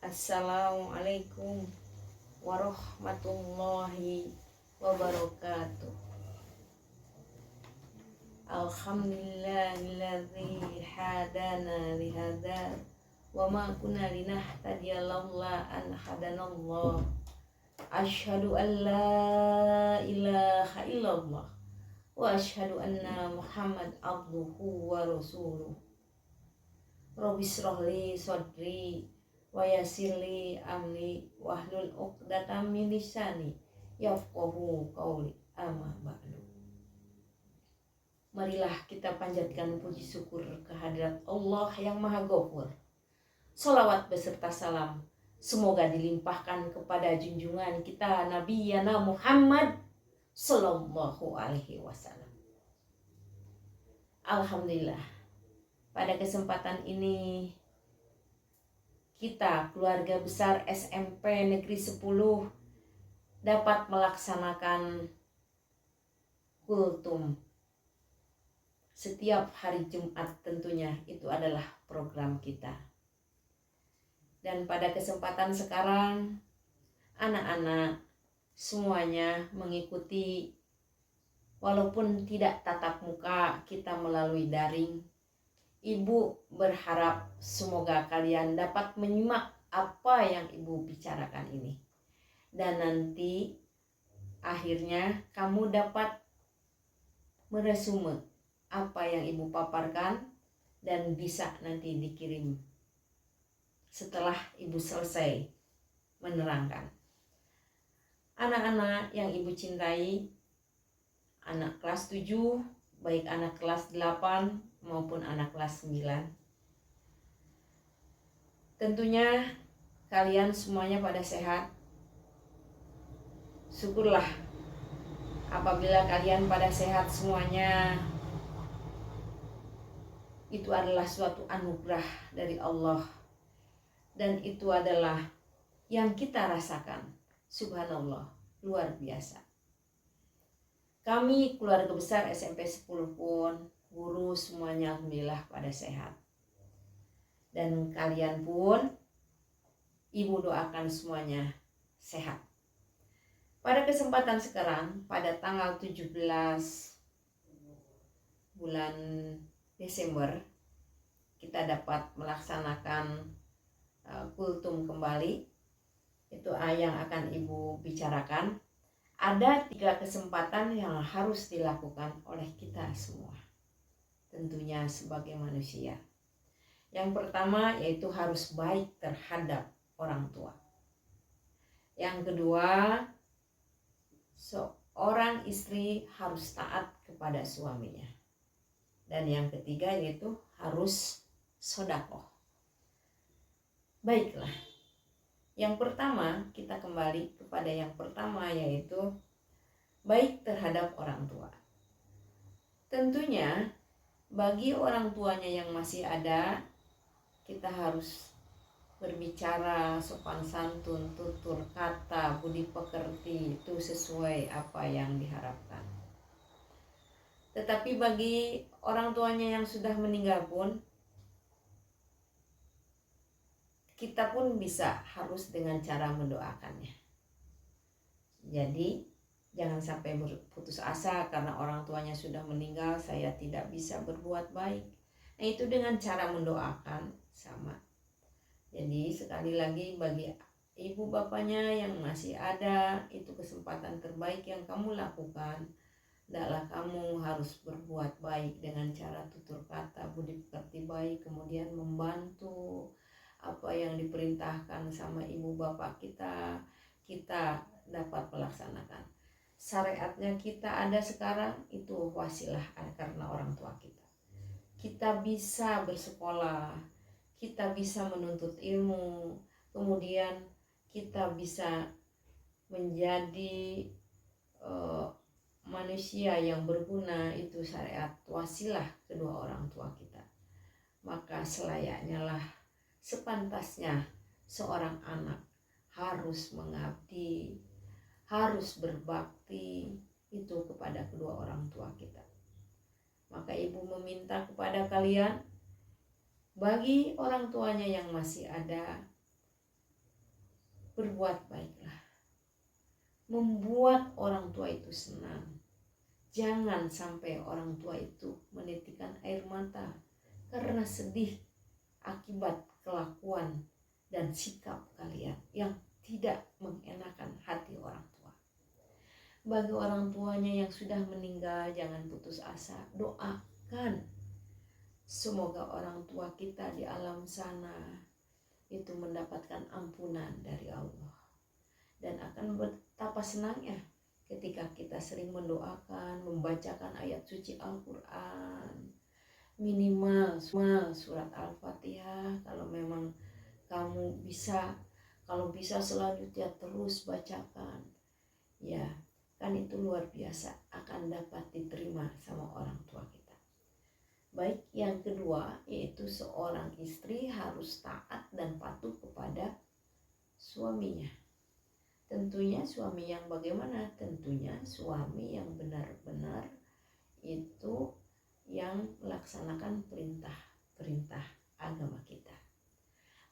Assalamualaikum warahmatullahi wabarakatuh. Alhamdulillahilladzi hadana lihada wa ma kunna linahtadiya laula an hadanallah. Asyhadu an la ilaha illallah wa asyhadu anna Muhammad abduhu wa rasuluh. Rabbi shrah li sadri wa yassir li amri wahlul 'uqdatam min lisani yafqahu qawli. Amma ba'du. Marilah kita panjatkan puji syukur kehadirat Allah yang Maha Ghafur. Salawat beserta salam semoga dilimpahkan kepada junjungan kita Nabi Yana Muhammad sallallahu alaihi wasallam. Alhamdulillah, pada kesempatan ini kita keluarga besar SMP Negeri 10 dapat melaksanakan kultum setiap hari Jumat. Tentunya itu adalah program kita. Dan pada kesempatan sekarang anak-anak semuanya mengikuti, walaupun tidak tatap muka, kita melalui daring. Ibu berharap semoga kalian dapat menyimak apa yang Ibu bicarakan ini. Dan nanti akhirnya kamu dapat meresume apa yang Ibu paparkan dan bisa nanti dikirim setelah Ibu selesai menerangkan. Anak-anak yang Ibu cintai, anak kelas 7, baik anak kelas 8 maupun anak kelas 9. Tentunya kalian semuanya pada sehat. Syukurlah apabila kalian pada sehat semuanya. Itu adalah suatu anugerah dari Allah. Dan itu adalah yang kita rasakan. Subhanallah, luar biasa. Kami keluarga besar SMP 10 pun, guru semuanya alhamdulillah pada sehat. Dan kalian pun Ibu doakan semuanya sehat. Pada kesempatan sekarang, pada tanggal 17 bulan Desember, kita dapat melaksanakan kultum kembali. Itu yang akan Ibu bicarakan. Ada 3 kesempatan yang harus dilakukan oleh kita semua, tentunya sebagai manusia. Yang pertama yaitu harus baik terhadap orang tua. Yang kedua, seorang istri harus taat kepada suaminya. Dan yang ketiga yaitu harus sedekah. Baiklah, yang pertama kita kembali kepada yang pertama yaitu baik terhadap orang tua. Tentunya bagi orang tuanya yang masih ada, kita harus berbicara sopan santun, tutur kata, budi pekerti, itu sesuai apa yang diharapkan. Tetapi bagi orang tuanya yang sudah meninggal pun, kita pun bisa harus dengan cara mendoakannya. Jadi jangan sampai berputus asa karena orang tuanya sudah meninggal, saya tidak bisa berbuat baik. Nah, itu dengan cara mendoakan sama. Jadi sekali lagi bagi ibu bapaknya yang masih ada, itu kesempatan terbaik yang kamu lakukan. Hendaklah kamu harus berbuat baik dengan cara tutur kata, budi pekerti baik, kemudian membantu apa yang diperintahkan sama ibu bapak kita, kita dapat melaksanakan. Syariatnya kita ada sekarang itu wasilah karena orang tua kita. Kita bisa bersekolah, kita bisa menuntut ilmu, kemudian kita bisa menjadi manusia yang berguna, itu syariat wasilah kedua orang tua kita. Maka selayaknya lah, sepantasnya seorang anak harus mengabdi, harus berbakti itu kepada kedua orang tua kita. Maka Ibu meminta kepada kalian, bagi orang tuanya yang masih ada, berbuat baiklah. Membuat orang tua itu senang. Jangan sampai orang tua itu menitikkan air mata karena sedih akibat kelakuan dan sikap kalian yang tidak mengenakan hati orang tua. Bagi orang tuanya yang sudah meninggal, jangan putus asa. Doakan semoga orang tua kita di alam sana itu mendapatkan ampunan dari Allah. Dan akan betapa senangnya ketika kita sering mendoakan, membacakan ayat suci Al-Quran. Minimal surat Al-Fatihah kalau memang kamu bisa. Kalau bisa selanjutnya terus bacakan. Ya, kan itu luar biasa, akan dapat diterima sama orang tua kita. Baik, yang kedua yaitu seorang istri harus taat dan patuh kepada suaminya. Tentunya suami yang bagaimana? Tentunya suami yang benar-benar itu yang melaksanakan perintah agama kita.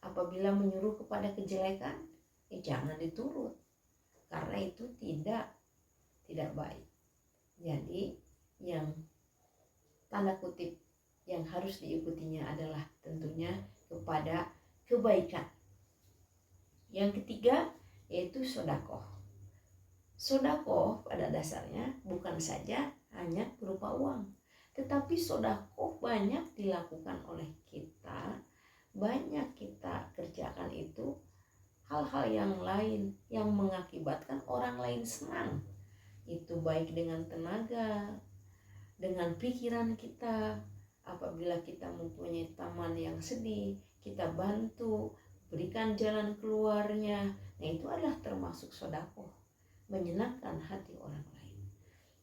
Apabila menyuruh kepada kejelekan, jangan diturut, karena itu tidak baik. Jadi yang tanda kutip yang harus diikutinya adalah tentunya kepada kebaikan. Yang ketiga yaitu sodakoh. Sodakoh pada dasarnya bukan saja hanya berupa uang, tetapi sodakoh banyak dilakukan oleh kita, banyak kita kerjakan itu hal-hal yang lain yang mengakibatkan orang lain senang. Itu baik dengan tenaga, dengan pikiran kita. Apabila kita mempunyai teman yang sedih, kita bantu, berikan jalan keluarnya. Nah, itu adalah termasuk sedekah, menyenangkan hati orang lain.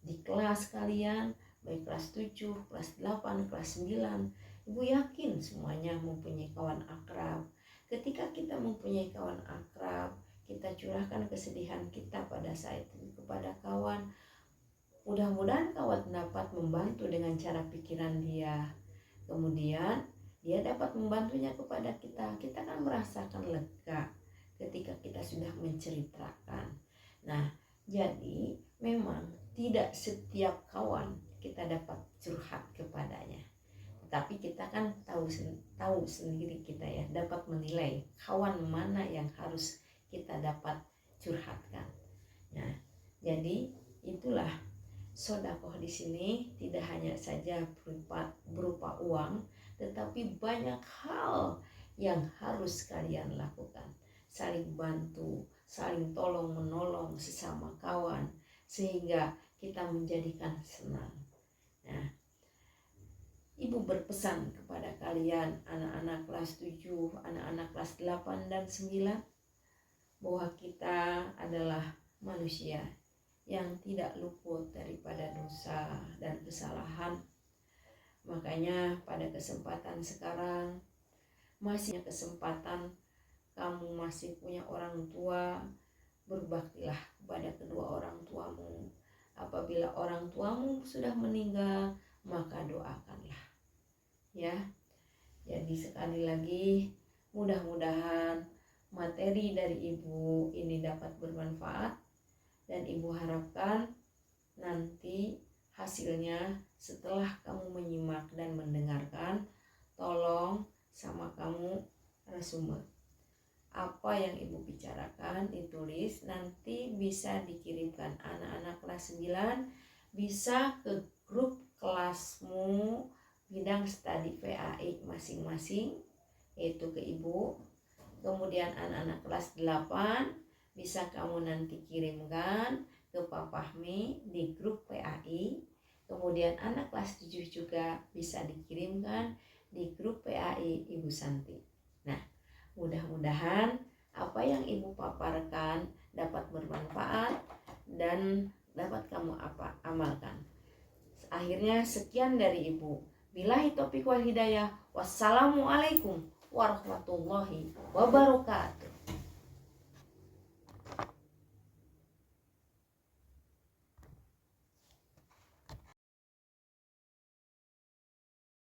Di kelas kalian, baik kelas 7, kelas 8, kelas 9, Ibu yakin semuanya mempunyai kawan akrab. Ketika kita mempunyai kawan akrab, kita curahkan kesedihan kita pada saat itu kepada kawan. Mudah-mudahan kawan dapat membantu dengan cara pikiran dia. Kemudian dia dapat membantunya kepada kita. Kita kan merasakan lega ketika kita sudah menceritakan. Nah, jadi memang tidak setiap kawan kita dapat curhat kepadanya. Tapi kita kan tahu sendiri kita ya, dapat menilai kawan mana yang harus kita dapat curhatkan. Nah, jadi itulah sedekah di sini tidak hanya saja berupa uang, tetapi banyak hal yang harus kalian lakukan. Saling bantu, saling tolong menolong sesama kawan, sehingga kita menjadikan senang. Nah, Ibu berpesan kepada kalian anak-anak kelas 7, anak-anak kelas 8 dan 9, bahwa kita adalah manusia yang tidak luput daripada dosa dan kesalahan. Makanya pada kesempatan sekarang masih kesempatan kamu masih punya orang tua, berbaktilah kepada kedua orang tuamu. Apabila orang tuamu sudah meninggal, maka doakanlah. Ya. Jadi sekali lagi mudah-mudahan materi dari Ibu ini dapat bermanfaat. Dan Ibu harapkan nanti hasilnya setelah kamu menyimak dan mendengarkan, tolong sama kamu resume. Apa yang Ibu bicarakan ditulis, nanti bisa dikirimkan anak-anak kelas 9, bisa ke grup kelasmu bidang studi PAI masing-masing, yaitu ke Ibu. Kemudian anak-anak kelas 8 bisa kamu nanti kirimkan ke Pak Fahmi di grup PAI. Kemudian anak kelas 7 juga bisa dikirimkan di grup PAI Ibu Santi. Nah, mudah-mudahan apa yang Ibu paparkan dapat bermanfaat dan dapat kamu amalkan. Akhirnya sekian dari Ibu. Billahi taufiq wal hidayah. Wassalamualaikum warahmatullahi wabarakatuh.